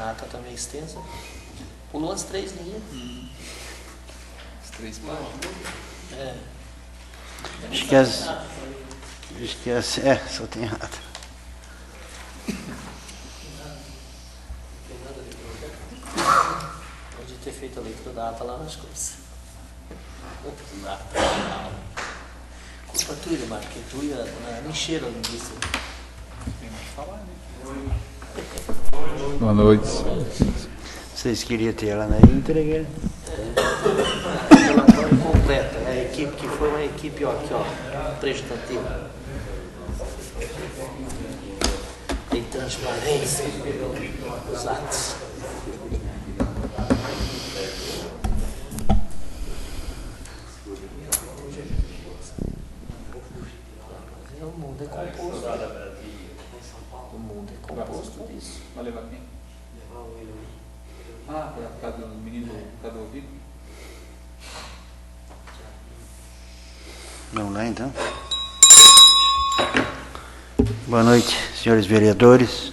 A ata está meio extensa. Pulou as 3 linhas. As 3 páginas. Só tem ata. Pode ter feito a leitura da ata lá nas coisas. Culpa tua, Ilemar, porque tu ia na lixeira linguiça. Tem mais que falar, né? Boa noite. Vocês queriam ter ela na íntegra? Relatório completo. A equipe que foi uma equipe, ó, aqui, ó, prestativa. Tem transparência nos atos. O mundo é composto. O mundo é composto disso. Vai levar quem? Ah, por causa do menino, por causa do ouvido? Vamos lá, então. Boa noite, senhores vereadores.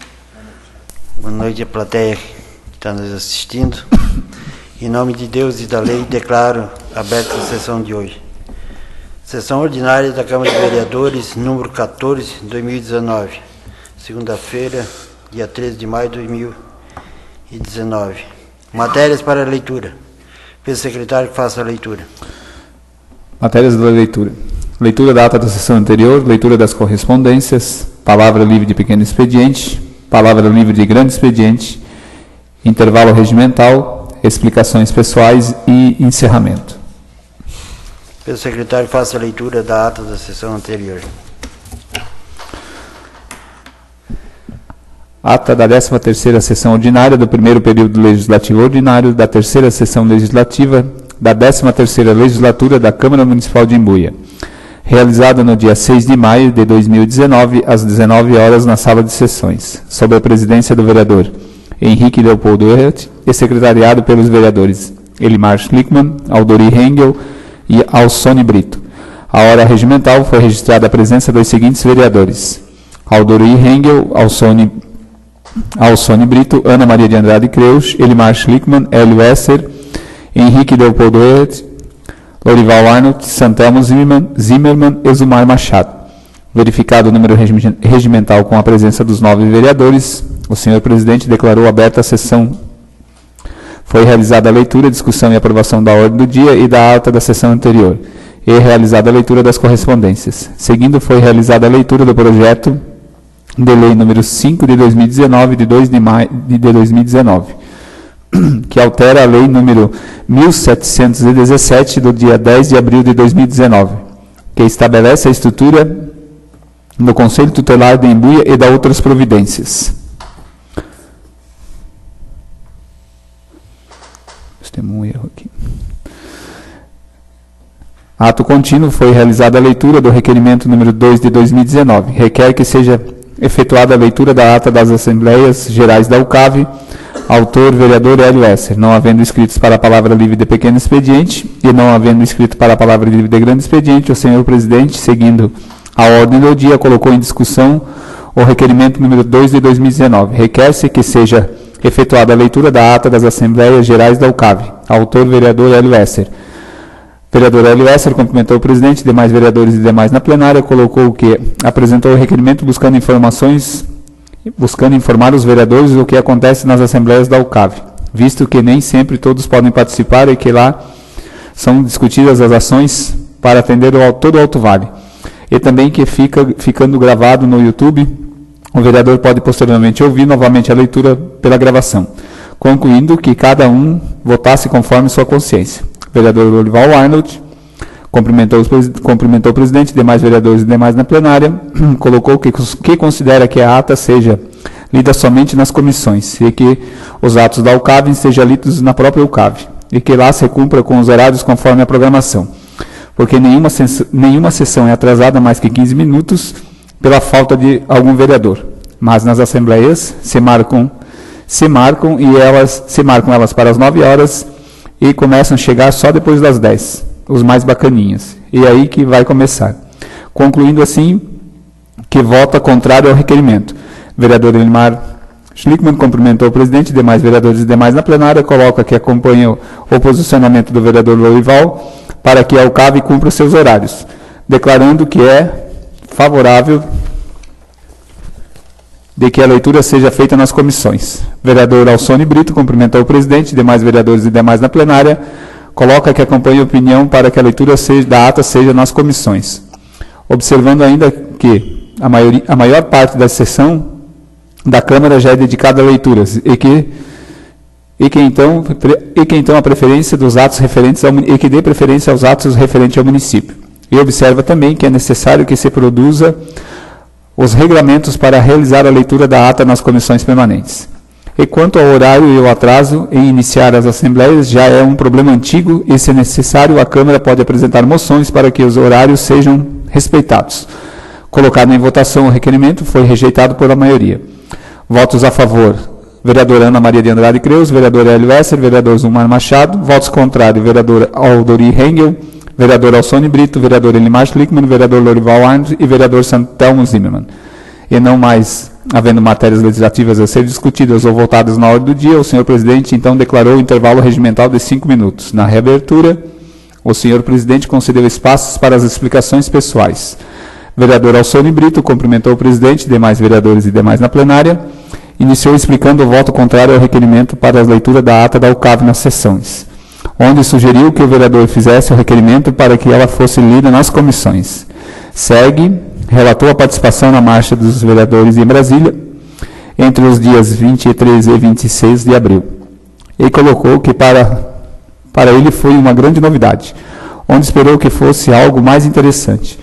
Boa noite à plateia que está nos assistindo. Em nome de Deus e da lei, declaro aberta a sessão de hoje. Sessão ordinária da Câmara de Vereadores, número 14, 2019. Segunda-feira, dia 13 de maio de 2019. Matérias para leitura. Peço ao secretário que faça a leitura. Matérias da leitura. Leitura da ata da sessão anterior, leitura das correspondências, palavra livre de pequeno expediente, palavra livre de grande expediente, intervalo regimental, explicações pessoais e encerramento. Peço ao secretário que faça a leitura da ata da sessão anterior. Ata da 13ª sessão ordinária do primeiro período legislativo ordinário da terceira sessão legislativa da 13ª legislatura da Câmara Municipal de Imbuia, realizada no dia 6 de maio de 2019, às 19 horas, na sala de sessões, sob a presidência do vereador Henrique Leopoldo Erhard e secretariado pelos vereadores Elimar Schlickmann, Aldori Hengel e Alcione Brito. A hora regimental foi registrada a presença dos seguintes vereadores: Aldori Hengel, Alcione Brito, Ana Maria de Andrade Creus, Elimar Schlickmann, Hélio Esser, Henrique Leopoldo Erhard, Lorival Arnold, Santelmo Zimmermann e Zumar Machado. Verificado o número regimental com a presença dos 9 vereadores, o senhor presidente declarou aberta a sessão. Foi realizada a leitura, discussão e aprovação da ordem do dia e da ata da sessão anterior, e realizada a leitura das correspondências. Seguindo, foi realizada a leitura do projeto de lei número 5 de 2019, de 2 de maio de 2019, que altera a lei número 1717, do dia 10 de abril de 2019, que estabelece a estrutura do Conselho Tutelar de Imbuia e da outras providências. Temos um erro aqui. Ato contínuo, foi realizada a leitura do requerimento número 2 de 2019. Requer que seja efetuada a leitura da ata das Assembleias Gerais da UCAV, autor vereador Hélio Esser, não havendo inscritos para a palavra livre de pequeno expediente e não havendo inscrito para a palavra livre de grande expediente, o senhor presidente, seguindo a ordem do dia, colocou em discussão o requerimento número 2 de 2019. Requer-se que seja efetuada a leitura da ata das Assembleias Gerais da UCAV, autor vereador Hélio Esser. Vereador Hélio Esser cumprimentou o presidente, demais vereadores e demais na plenária, colocou que apresentou o requerimento buscando informar os vereadores o que acontece nas Assembleias da UCAV, visto que nem sempre todos podem participar e que lá são discutidas as ações para atender todo o Alto Vale. E também que ficando gravado no YouTube, o vereador pode posteriormente ouvir novamente a leitura pela gravação, concluindo que cada um votasse conforme sua consciência. O vereador Lorival Arnold cumprimentou o presidente, demais vereadores e demais na plenária, colocou que considera que a ata seja lida somente nas comissões e que os atos da UCAV sejam lidos na própria UCAV e que lá se cumpra com os horários conforme a programação, porque nenhuma sessão é atrasada mais que 15 minutos pela falta de algum vereador, mas nas assembleias se marcam elas para as 9 horas e começam a chegar só depois das 10, os mais bacaninhas, e é aí que vai começar. Concluindo assim, que vota contrário ao requerimento. Vereador Elimar Schlickmann cumprimentou o presidente e demais vereadores e demais na plenária, coloca que acompanha o posicionamento do vereador Lorival para que a UCAV cumpra seus horários, declarando que é favorável de que a leitura seja feita nas comissões. Vereador Alcione Brito cumprimentou o presidente, demais vereadores e demais na plenária, coloca que acompanha a opinião para que a leitura da ata seja nas comissões, observando ainda que a maior parte da sessão da Câmara já é dedicada a leituras e que então a preferência dos atos referentes e que dê preferência aos atos referentes ao município. E observa também que é necessário que se produza os regulamentos para realizar a leitura da ata nas comissões permanentes. E quanto ao horário e o atraso em iniciar as assembleias, já é um problema antigo e, se necessário, a Câmara pode apresentar moções para que os horários sejam respeitados. Colocado em votação o requerimento, foi rejeitado pela maioria. Votos a favor: vereadora Ana Maria de Andrade Creus, vereador Hélio Esser, vereador Zumar Machado. Votos contrários: vereador Aldori Hengel, vereador Alcione Brito, vereador Elimar Schlickmann, vereador Lorival Arndt e vereador Santelmo Zimmermann. E não mais havendo matérias legislativas a ser discutidas ou votadas na ordem do dia, o senhor presidente então declarou o intervalo regimental de 5 minutos. Na reabertura, o senhor presidente concedeu espaços para as explicações pessoais. Vereador Alcione Brito cumprimentou o presidente, demais vereadores e demais na plenária, iniciou explicando o voto contrário ao requerimento para a leitura da ata da UCAV nas sessões, onde sugeriu que o vereador fizesse o requerimento para que ela fosse lida nas comissões. Relatou a participação na marcha dos vereadores em Brasília, entre os dias 23 e 26 de abril, e colocou que para ele foi uma grande novidade, onde esperou que fosse algo mais interessante,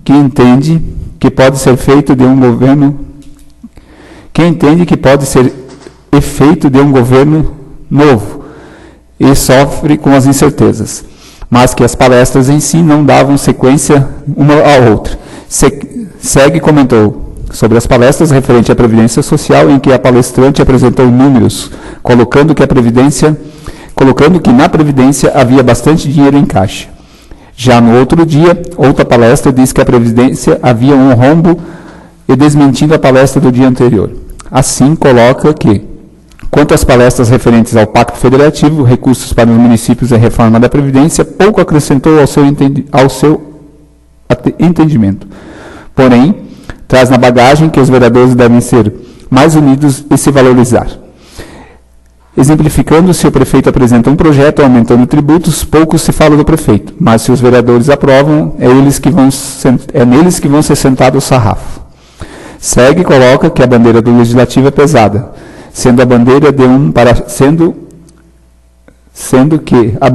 que entende que pode ser feito de um governo, novo, e sofre com as incertezas, mas que as palestras em si não davam sequência uma à outra. Comentou sobre as palestras referente à Previdência Social, em que a palestrante apresentou números, colocando que na Previdência havia bastante dinheiro em caixa. Já no outro dia, outra palestra disse que a Previdência havia um rombo e desmentindo a palestra do dia anterior. Assim, coloca que, quanto às palestras referentes ao Pacto Federativo, recursos para os municípios e reforma da Previdência, pouco acrescentou ao seu entendimento. Porém, traz na bagagem que os vereadores devem ser mais unidos e se valorizar. Exemplificando, se o prefeito apresenta um projeto aumentando tributos, pouco se fala do prefeito, mas se os vereadores aprovam, é neles que vão ser sentado o sarrafo. Coloca que a bandeira do Legislativo é pesada, sendo que a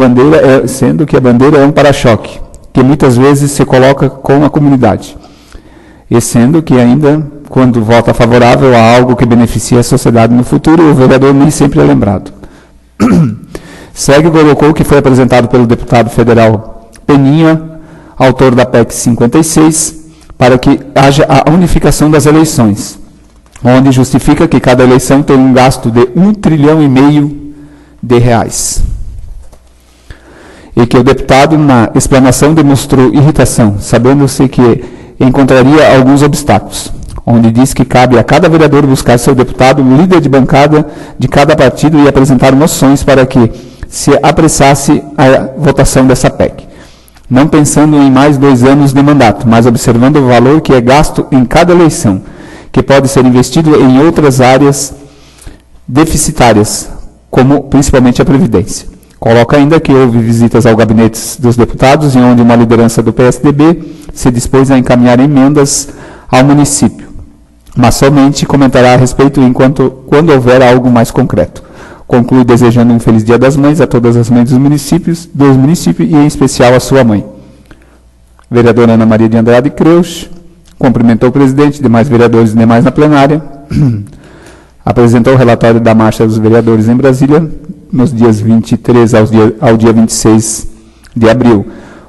bandeira é um para-choque, que muitas vezes se coloca com a comunidade, e sendo que ainda, quando vota favorável a algo que beneficia a sociedade no futuro, o vereador nem sempre é lembrado. Colocou que foi apresentado pelo deputado federal Peninha, autor da PEC 56, para que haja a unificação das eleições, onde justifica que cada eleição tem um gasto de R$1,5 trilhão de reais. E que o deputado, na explanação, demonstrou irritação, sabendo-se que encontraria alguns obstáculos, onde diz que cabe a cada vereador buscar seu deputado, líder de bancada de cada partido e apresentar moções para que se apressasse a votação dessa PEC. Não pensando em mais 2 anos de mandato, mas observando o valor que é gasto em cada eleição, que pode ser investido em outras áreas deficitárias, como principalmente a Previdência. Coloca ainda que houve visitas ao gabinete dos deputados, em onde uma liderança do PSDB se dispôs a encaminhar emendas ao município, mas somente comentará a respeito quando houver algo mais concreto. Conclui desejando um feliz Dia das Mães a todas as mães dos municípios e em especial a sua mãe. Vereadora Ana Maria de Andrade Creus cumprimentou o presidente, demais vereadores e demais na plenária, apresentou o relatório da marcha dos vereadores em Brasília, nos dias 23 ao dia 26 de abril,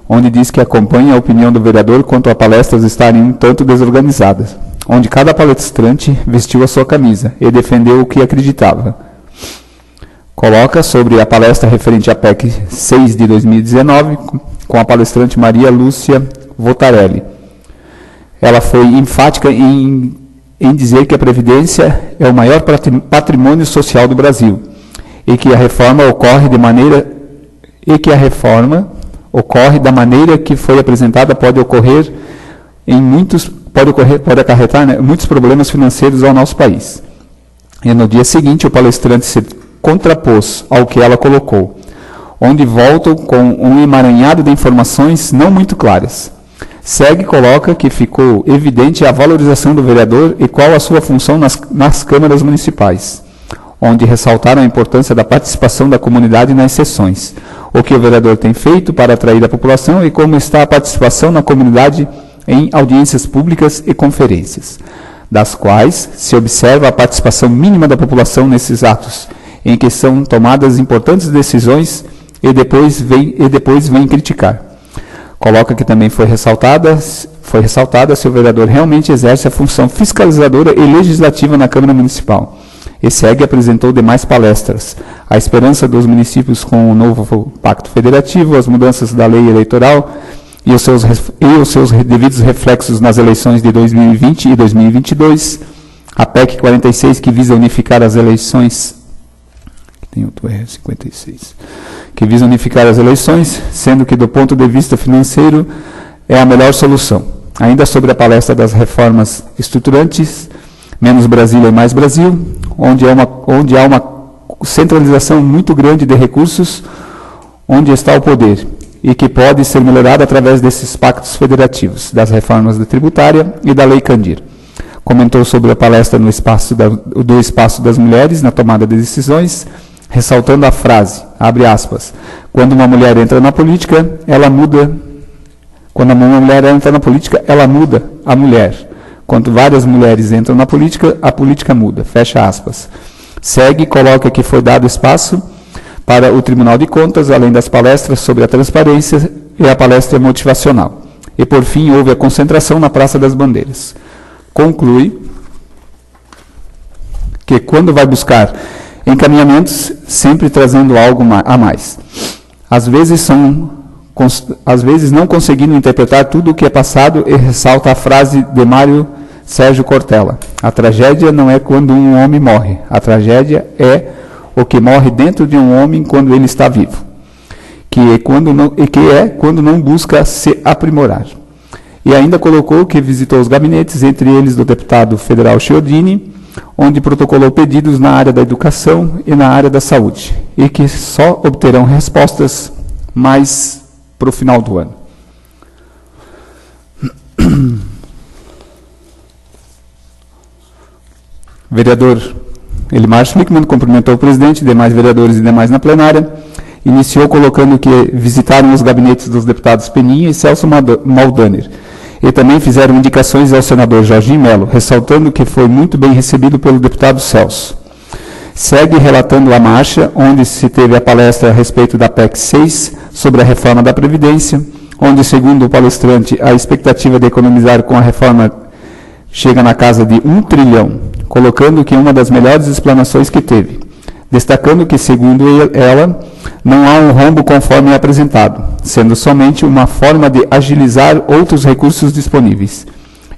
onde diz que acompanha a opinião do vereador quanto a palestras estarem um tanto desorganizadas, onde cada palestrante vestiu a sua camisa e defendeu o que acreditava. Coloca sobre a palestra referente à PEC 6 de 2019, com a palestrante Maria Lúcia Votarelli. Ela foi enfática em em dizer que a Previdência é o maior patrimônio social do Brasil e que a reforma ocorre da maneira que foi apresentada pode acarretar, né, muitos problemas financeiros ao nosso país. E no dia seguinte o palestrante se contrapôs ao que ela colocou, onde voltam com um emaranhado de informações não muito claras. Segue e coloca que ficou evidente a valorização do vereador e qual a sua função nas câmaras municipais, onde ressaltaram a importância da participação da comunidade nas sessões, o que o vereador tem feito para atrair a população e como está a participação na comunidade em audiências públicas e conferências, das quais se observa a participação mínima da população nesses atos, em que são tomadas importantes decisões e depois vem criticar. Coloca que também foi ressaltada se o vereador realmente exerce a função fiscalizadora e legislativa na Câmara Municipal. E segue apresentou demais palestras. A esperança dos municípios com o novo Pacto Federativo, as mudanças da lei eleitoral e os seus devidos reflexos nas eleições de 2020 e 2022. A PEC 46, que visa unificar as eleições... Tem outro R56. Que visa unificar as eleições, sendo que do ponto de vista financeiro é a melhor solução. Ainda sobre a palestra das reformas estruturantes, menos Brasília e mais Brasil, onde há uma centralização muito grande de recursos, onde está o poder, e que pode ser melhorada através desses pactos federativos, das reformas da tributária e da Lei Candir. Comentou sobre a palestra do espaço das mulheres na tomada de decisões, ressaltando a frase, abre aspas, quando uma mulher entra na política, ela muda. Quando uma mulher entra na política, ela muda a mulher. Quando várias mulheres entram na política, a política muda. Fecha aspas. Segue e coloca que foi dado espaço para o Tribunal de Contas, além das palestras sobre a transparência e a palestra motivacional. E, por fim, houve a concentração na Praça das Bandeiras. Conclui que, quando vai buscar encaminhamentos, sempre trazendo algo a mais. Às vezes não conseguindo interpretar tudo o que é passado, e ressalta a frase de Mário Sérgio Cortella. A tragédia não é quando um homem morre, a tragédia é o que morre dentro de um homem quando ele está vivo, que é quando não busca se aprimorar. E ainda colocou que visitou os gabinetes, entre eles do deputado federal Chiodini, onde protocolou pedidos na área da educação e na área da saúde, e que só obterão respostas mais para o final do ano. Vereador Elimar Schlickmann cumprimentou o presidente, demais vereadores e demais na plenária, iniciou colocando que visitaram os gabinetes dos deputados Peninha e Celso Maldaner, e também fizeram indicações ao senador Jorginho Melo, ressaltando que foi muito bem recebido pelo deputado Celso. Segue relatando a marcha, onde se teve a palestra a respeito da PEC 6, sobre a reforma da Previdência, onde, segundo o palestrante, a expectativa de economizar com a reforma chega na casa de 1 trilhão, colocando que é uma das melhores explanações que teve, destacando que, segundo ela, não há um rombo conforme é apresentado, sendo somente uma forma de agilizar outros recursos disponíveis,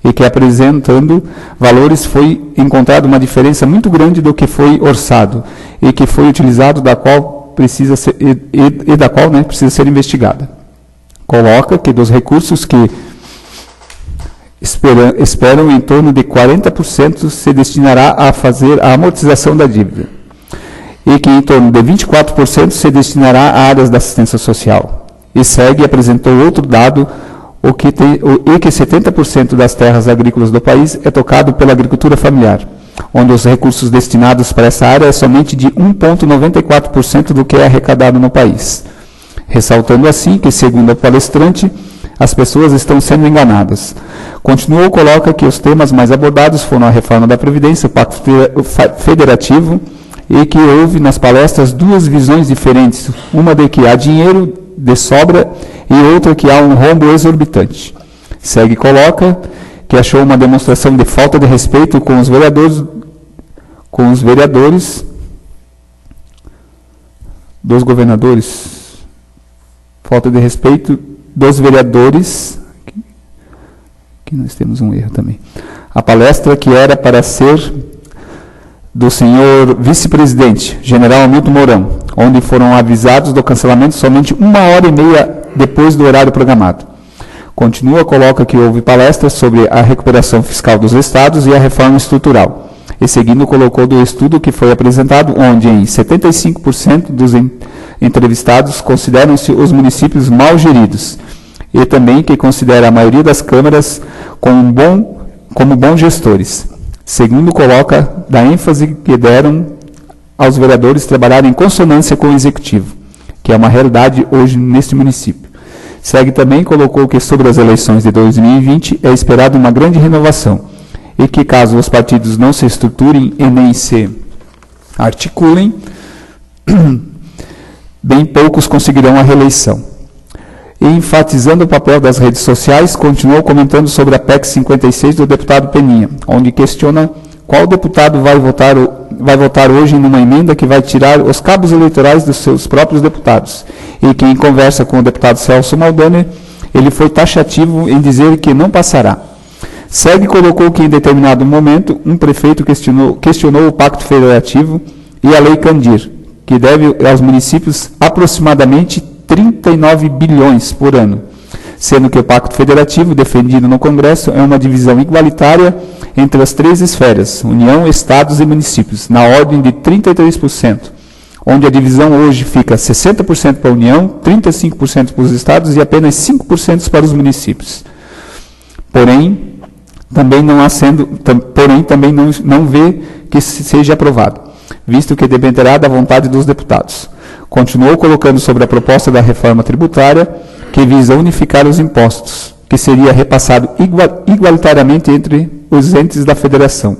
e que, apresentando valores, foi encontrada uma diferença muito grande do que foi orçado e que foi utilizado, da qual precisa ser, precisa ser investigada. Coloca que dos recursos que esperam em torno de 40% se destinará a fazer a amortização da dívida, e que em torno de 24% se destinará a áreas da assistência social. E segue e apresentou outro dado, que 70% das terras agrícolas do país é tocado pela agricultura familiar, onde os recursos destinados para essa área é somente de 1,94% do que é arrecadado no país. Ressaltando assim que, segundo o palestrante, as pessoas estão sendo enganadas. Continuou, coloca que os temas mais abordados foram a reforma da Previdência, o Pacto Federativo, e que houve nas palestras duas visões diferentes, uma de que há dinheiro de sobra e outra que há um rombo exorbitante. Segue e coloca que achou uma demonstração de falta de respeito com os vereadores, dos governadores, falta de respeito dos vereadores, que nós temos um erro também, A palestra, que era para ser do senhor vice-presidente, general Hamilton Mourão, onde foram avisados do cancelamento somente 1h30 depois do horário programado. Continua, coloca que houve palestras sobre a recuperação fiscal dos estados e a reforma estrutural. E seguindo, colocou do estudo que foi apresentado, onde em 75% dos entrevistados consideram-se os municípios mal geridos, e também que considera a maioria das câmaras como bons gestores. Segundo, coloca da ênfase que deram aos vereadores trabalharem em consonância com o executivo, que é uma realidade hoje neste município. Segue também, colocou que sobre as eleições de 2020 é esperado uma grande renovação e que caso os partidos não se estruturem e nem se articulem, bem poucos conseguirão a reeleição. E enfatizando o papel das redes sociais, continuou comentando sobre a PEC 56 do deputado Peninha, onde questiona qual deputado vai votar hoje numa emenda que vai tirar os cabos eleitorais dos seus próprios deputados. E que, em conversa com o deputado Celso Maldaner, ele foi taxativo em dizer que não passará. Segue colocou que, em determinado momento, um prefeito questionou o Pacto Federativo e a Lei Candir, que deve aos municípios aproximadamente 39 bilhões por ano, sendo que o Pacto Federativo, defendido no Congresso, é uma divisão igualitária entre as três esferas, União, Estados e municípios, na ordem de 33%, onde a divisão hoje fica 60% para a União, 35% para os Estados e apenas 5% para os municípios. Porém, também não vê que seja aprovado, visto que dependerá da vontade dos deputados. Continuou colocando sobre a proposta da reforma tributária, que visa unificar os impostos, que seria repassado igualitariamente entre os entes da federação,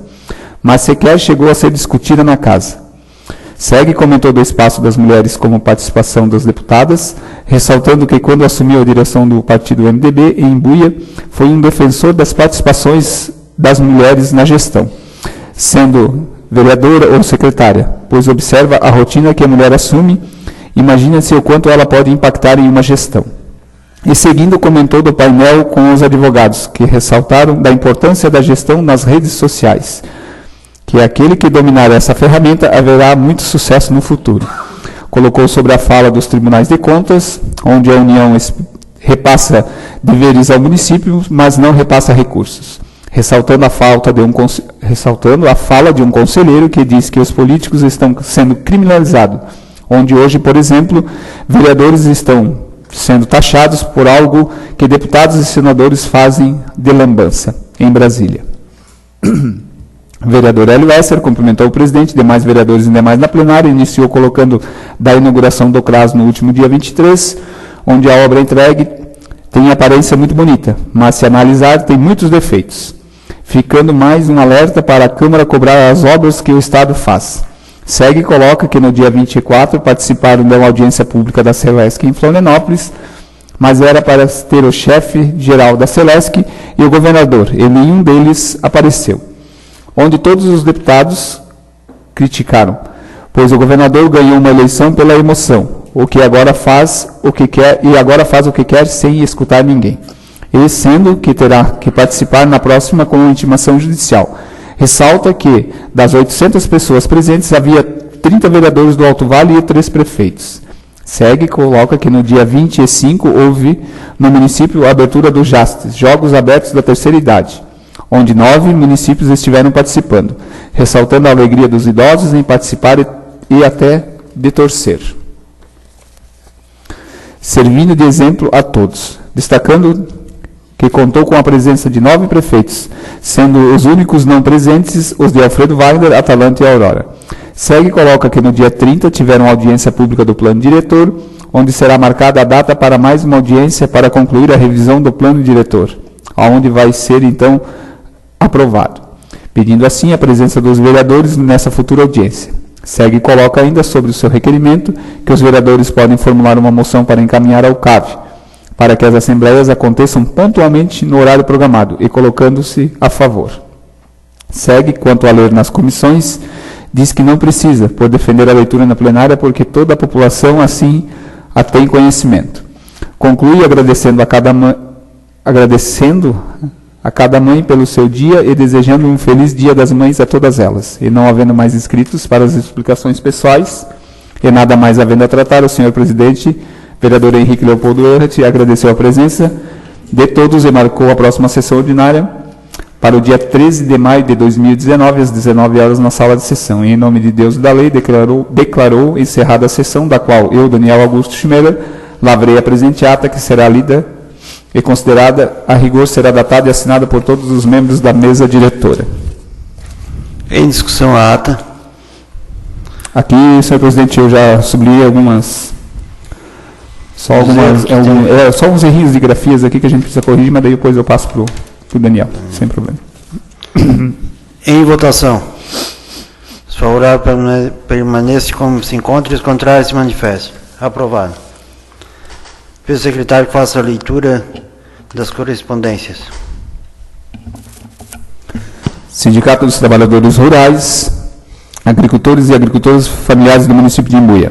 mas sequer chegou a ser discutida na casa. Segue comentou do espaço das mulheres como participação das deputadas, ressaltando que quando assumiu a direção do partido MDB em Imbuia, foi um defensor das participações das mulheres na gestão, sendo vereadora ou secretária, pois observa a rotina que a mulher assume, imagina-se o quanto ela pode impactar em uma gestão. E seguindo, comentou do painel com os advogados, que ressaltaram da importância da gestão nas redes sociais, que aquele que dominar essa ferramenta haverá muito sucesso no futuro. Colocou sobre a fala dos tribunais de contas, onde a União repassa deveres ao município, mas não repassa recursos, ressaltando a fala de um conselheiro que diz que os políticos estão sendo criminalizados, onde hoje, por exemplo, vereadores estão sendo taxados por algo que deputados e senadores fazem de lambança em Brasília. O vereador Hélio Esser cumprimentou o presidente, demais vereadores e demais na plenária, iniciou colocando da inauguração do CRAS no último dia 23, onde a obra entregue tem aparência muito bonita, mas se analisar tem muitos defeitos, ficando mais um alerta para a Câmara cobrar as obras que o Estado faz. Segue e coloca que no dia 24 participaram de uma audiência pública da Celesc em Florianópolis, mas era para ter o chefe geral da Celesc e o governador, e nenhum deles apareceu, onde todos os deputados criticaram, pois o governador ganhou uma eleição pela emoção, o que agora faz o que quer e agora faz o que quer sem escutar ninguém, e sendo que terá que participar na próxima com intimação judicial. Ressalta que, das 800 pessoas presentes, havia 30 vereadores do Alto Vale e 3 prefeitos. Segue e coloca que no dia 25 houve no município a abertura do JASTES, Jogos Abertos da Terceira Idade, onde 9 municípios estiveram participando, ressaltando a alegria dos idosos em participar e até de torcer, servindo de exemplo a todos, destacando que contou com a presença de 9 prefeitos, sendo os únicos não presentes os de Alfredo Wagner, Atalanta e Aurora. Segue e coloca que no dia 30 tiveram audiência pública do plano diretor, onde será marcada a data para mais uma audiência para concluir a revisão do plano diretor, onde vai ser então aprovado, pedindo assim a presença dos vereadores nessa futura audiência. Segue e coloca ainda sobre o seu requerimento que os vereadores podem formular uma moção para encaminhar ao CAV, para que as assembleias aconteçam pontualmente no horário programado e colocando-se a favor. Segue, quanto a ler nas comissões, diz que não precisa, por defender a leitura na plenária, porque toda a população assim a tem conhecimento. Conclui agradecendo a cada mãe pelo seu dia e desejando um feliz Dia das Mães a todas elas. E não havendo mais inscritos para as explicações pessoais e nada mais havendo a tratar, o senhor presidente, vereador Henrique Leopoldo Erhard, agradeceu a presença de todos e marcou a próxima sessão ordinária para o dia 13 de maio de 2019, às 19 horas, na sala de sessão. E, em nome de Deus e da lei, declarou encerrada a sessão, da qual eu, Daniel Augusto Schmeller, lavrei a presente ata, que será lida e considerada, a rigor, será datada e assinada por todos os membros da mesa diretora. Em discussão a ata. Aqui, senhor presidente, eu já sublinhei algumas... Só uns errinhos de grafias aqui que a gente precisa corrigir, mas daí depois eu passo para o Daniel, sem problema. Em votação. Os favoráveis permanecem como se encontram e os contrários se manifestem. Aprovado. Peço ao secretário que faça a leitura das correspondências. Sindicato dos Trabalhadores Rurais, Agricultores e Agricultoras Familiares do município de Imbuia.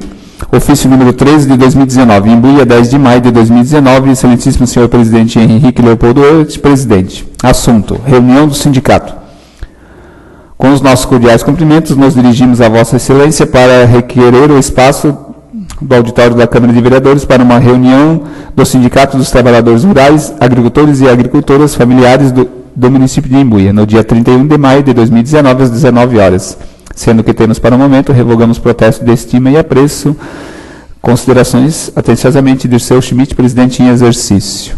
Ofício número 13 de 2019, Imbuia, 10 de maio de 2019, excelentíssimo senhor presidente Henrique Leopoldo Erhard, presidente. Assunto, reunião do sindicato. Com os nossos cordiais cumprimentos, nos dirigimos a vossa excelência para requerer o espaço do auditório da Câmara de Vereadores para uma reunião do Sindicato dos Trabalhadores Rurais, Agricultores e Agricultoras Familiares do município de Imbuia, no dia 31 de maio de 2019, às 19 horas. Sendo que temos para o momento, revogamos protesto de estima e apreço. Considerações, atenciosamente, Dirceu Schmidt, presidente em exercício.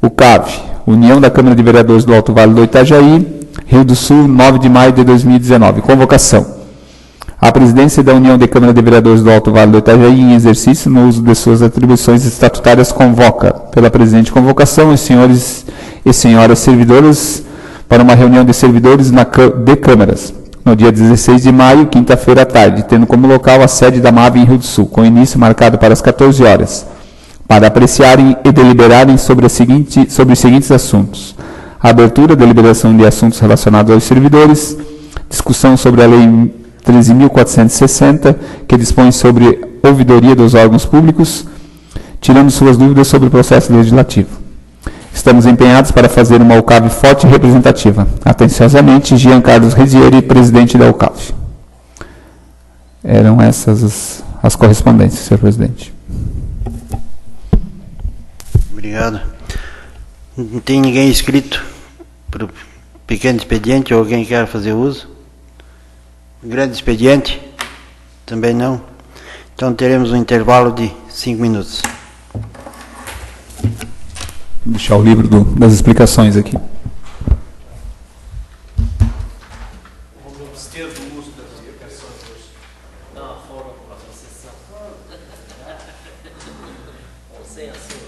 O CAV, União da Câmara de Vereadores do Alto Vale do Itajaí, Rio do Sul, 9 de maio de 2019. Convocação. A presidência da União de Câmara de Vereadores do Alto Vale do Itajaí, em exercício, no uso de suas atribuições estatutárias, convoca, pela presente convocação, os senhores e senhoras servidoras para uma reunião de servidores de câmaras, no dia 16 de maio, quinta-feira à tarde, tendo como local a sede da MAV em Rio do Sul, com início marcado para as 14 horas, para apreciarem e deliberarem sobre os seguintes assuntos: a abertura, deliberação de assuntos relacionados aos servidores, discussão sobre a Lei 13.460, que dispõe sobre ouvidoria dos órgãos públicos, tirando suas dúvidas sobre o processo legislativo. Estamos empenhados para fazer uma UCAV forte e representativa. Atenciosamente, Jean Carlos Rezieri, presidente da UCAV. Eram essas as correspondências, senhor presidente. Obrigado. Não tem ninguém inscrito para o pequeno expediente ou alguém quer fazer uso? Grande expediente? Também não? Então teremos um intervalo de 5 minutos. Vou deixar o livro das explicações aqui. Vamos ter o uso das explicações hoje. Não, fora para a sessão. Ou sem assunto.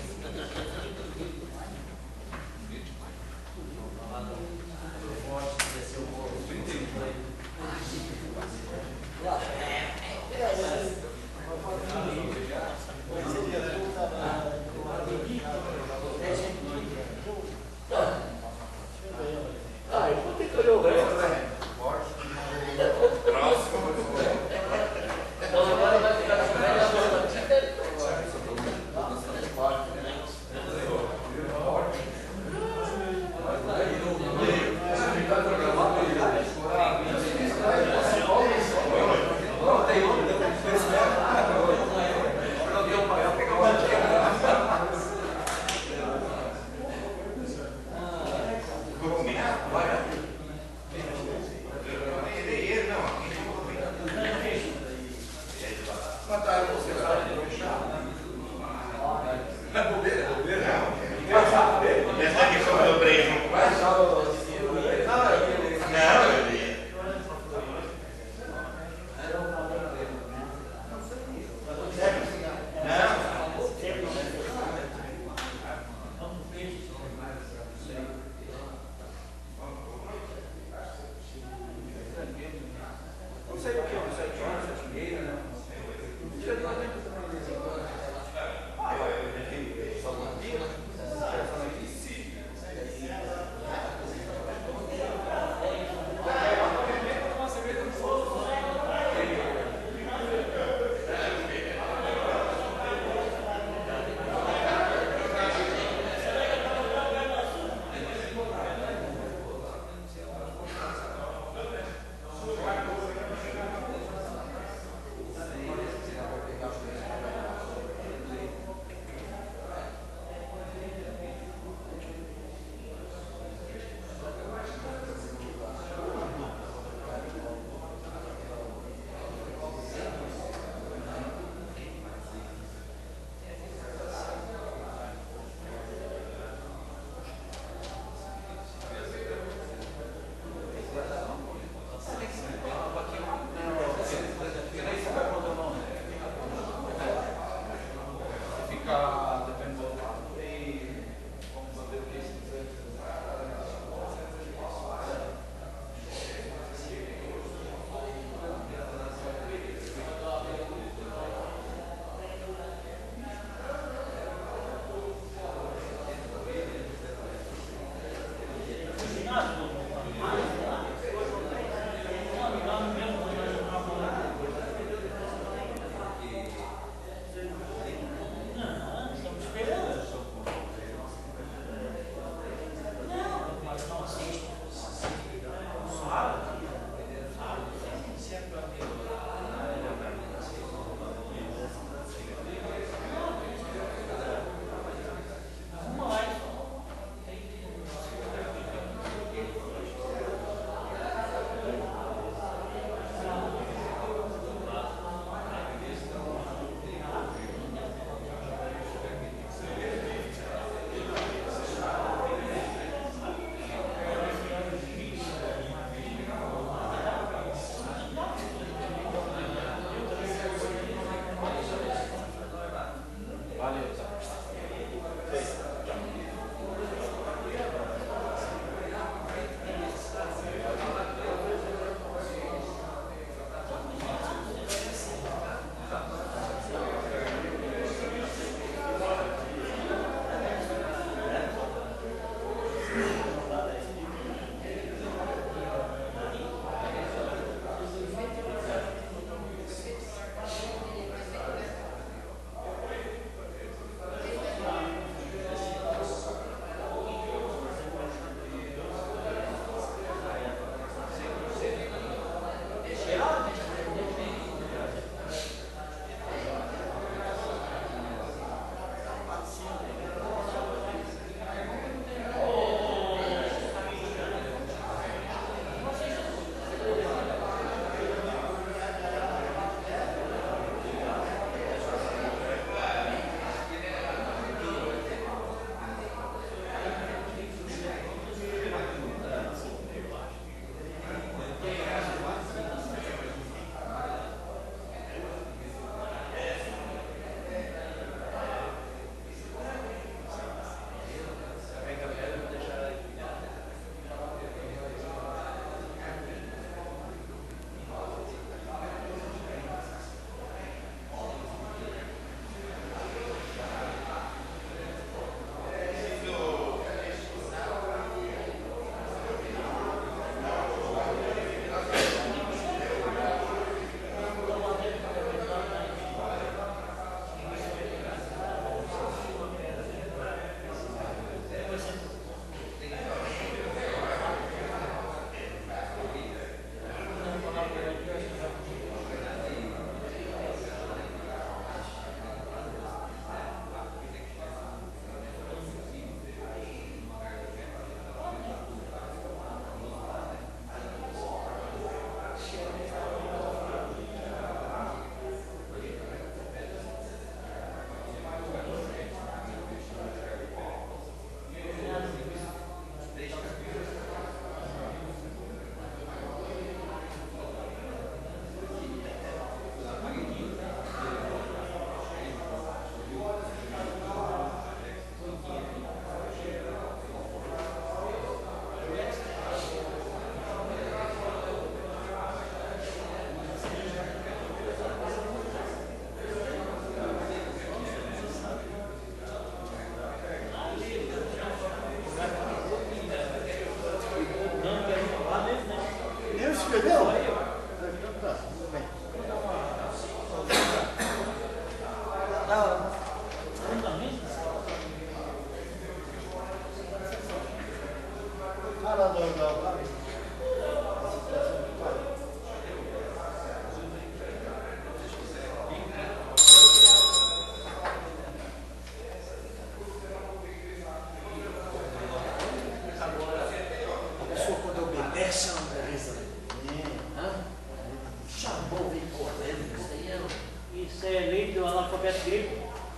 Isso é lei do analfabeto grego.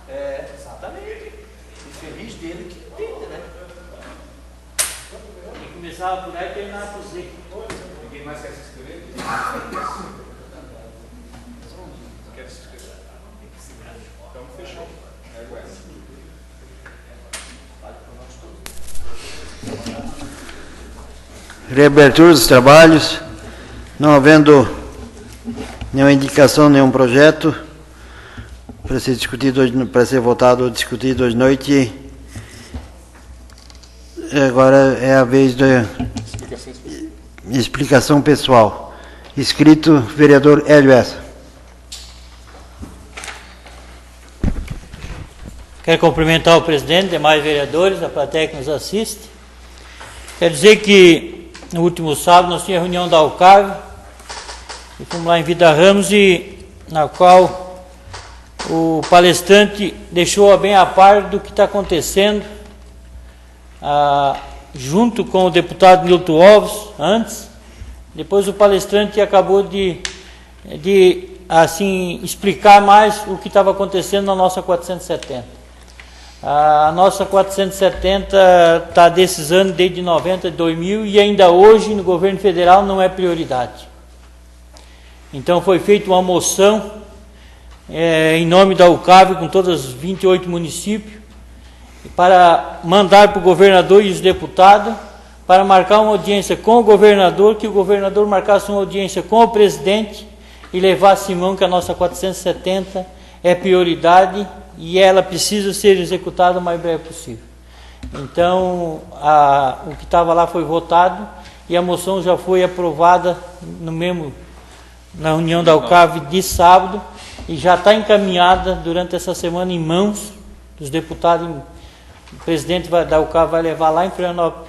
É, exatamente. E feliz dele que entende, né? E começava por aí e terminava por Z. Ninguém mais quer se inscrever? Quer se inscrever? Então fechou. Reabertura dos trabalhos. Não havendo nenhuma indicação, nenhum projeto para ser discutido hoje, para ser votado ou discutido hoje à noite. Agora é a vez da explicação pessoal. Escrito, vereador Hélio Essa. Quero cumprimentar o presidente, demais vereadores, a plateia que nos assiste. Quero dizer que no último sábado nós tínhamos a reunião da Alcave, e fomos lá em Vida Ramos, e na qual o palestrante deixou bem a par do que está acontecendo, junto com o deputado Nilton Alves, antes. Depois o palestrante acabou de assim, explicar mais o que estava acontecendo na nossa 470. A nossa 470 está desses anos, desde 90, 2000, e ainda hoje no governo federal não é prioridade. Então foi feita uma moção em nome da UCAV, com todos os 28 municípios, para mandar para o governador e os deputados, para marcar uma audiência com o governador, que o governador marcasse uma audiência com o presidente e levasse em mão que a nossa 470 é prioridade e ela precisa ser executada o mais breve possível. Então, o que estava lá foi votado e a moção já foi aprovada na reunião da UCAV de sábado e já está encaminhada durante essa semana em mãos dos deputados. O presidente da UCAV vai levar lá em Florianópolis,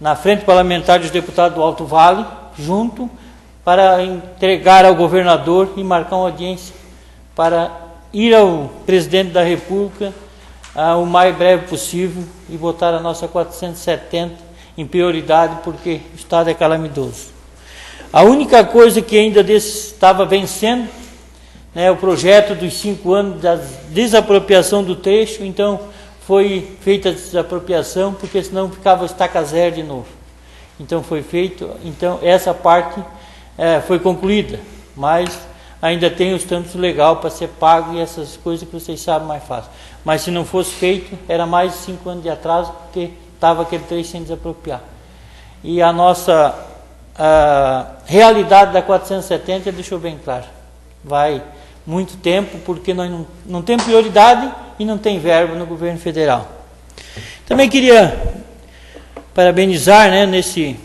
na frente parlamentar dos deputados do Alto Vale, junto, para entregar ao governador e marcar uma audiência para ir ao presidente da República o mais breve possível e botar a nossa 470 em prioridade, porque o Estado é calamitoso. A única coisa que ainda estava vencendo, né, o projeto dos 5 anos da desapropriação do trecho, então foi feita a desapropriação, porque senão ficava estaca zero de novo. Então foi feito, então essa parte foi concluída, mas ainda tem o estatuto legal para ser pago e essas coisas que vocês sabem mais fácil. Mas se não fosse feito, era mais de 5 anos de atraso, porque estava aquele trecho sem desapropriar. E a nossa realidade da 470 deixou bem claro. Vai muito tempo, porque nós não temos prioridade e não tem verba no governo federal. Também queria parabenizar, né, nesse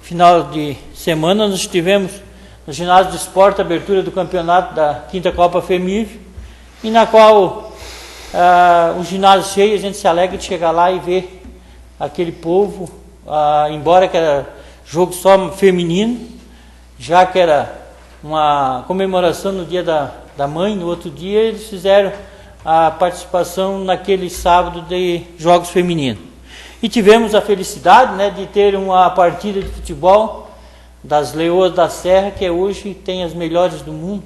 final de semana, nós tivemos no ginásio de esporte a abertura do campeonato da 5ª Copa FEMIV, e na qual o ginásio cheio, a gente se alegra de chegar lá e ver aquele povo, embora que era jogo só feminino, já que era uma comemoração no dia da mãe, no outro dia eles fizeram a participação naquele sábado de jogos femininos. E tivemos a felicidade, né, de ter uma partida de futebol das Leoas da Serra, que hoje tem as melhores do mundo.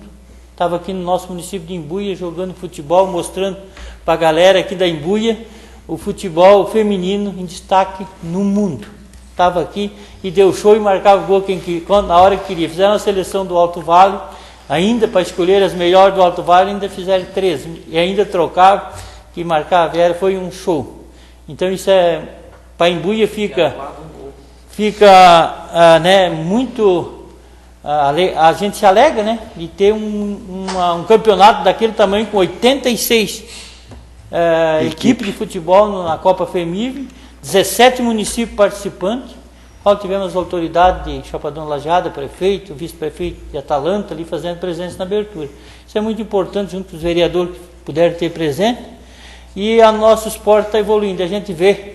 Estava aqui no nosso município de Imbuia jogando futebol, mostrando para a galera aqui da Imbuia o futebol feminino em destaque no mundo. Estava aqui e deu show e marcava o gol na hora que queria. Fizeram a seleção do Alto Vale, ainda para escolher as melhores do Alto Vale, ainda fizeram 3 e ainda trocavam, que marcava, foi um show. Então isso para Imbuia fica né, muito, a gente se alegra, né, de ter um campeonato daquele tamanho com 86 equipes de futebol na Copa FEMIV, 17 municípios participantes, qual tivemos autoridade de Chapadão Lajeado, prefeito, vice-prefeito de Atalanta ali fazendo presença na abertura. Isso é muito importante, junto com os vereadores que puderam ter presente, e o nosso esporte está evoluindo. A gente vê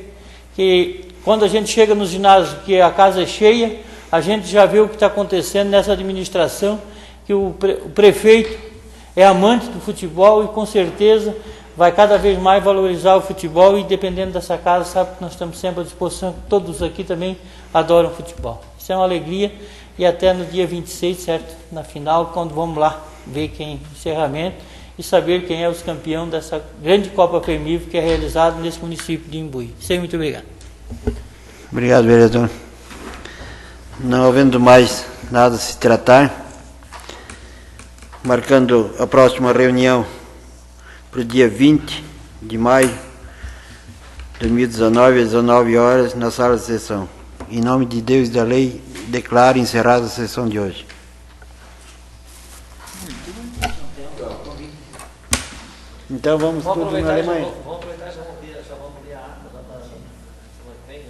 que quando a gente chega nos ginásios que a casa é cheia, a gente já vê o que está acontecendo nessa administração, que o prefeito é amante do futebol e com certeza vai cada vez mais valorizar o futebol, e dependendo dessa casa, sabe que nós estamos sempre à disposição, todos aqui também adoram futebol. Isso é uma alegria, e até no dia 26, certo? Na final, quando vamos lá ver quem encerramento e saber quem é os campeão dessa grande Copa Fermiv que é realizada nesse município de Imbuí. Muito obrigado. Obrigado, vereador. Não havendo mais nada a se tratar, marcando a próxima reunião para o dia 20 de maio de 2019, às 19 horas, na sala de sessão. Em nome de Deus e da lei, declaro encerrada a sessão de hoje. Então vamos todos na Alemanha. Vamos aproveitar e já vamos ler a ata da semana que vem.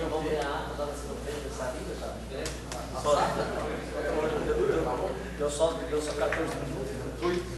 Vamos ler a ata da semana que vem, dessa vida, já? Deu só 14 minutos.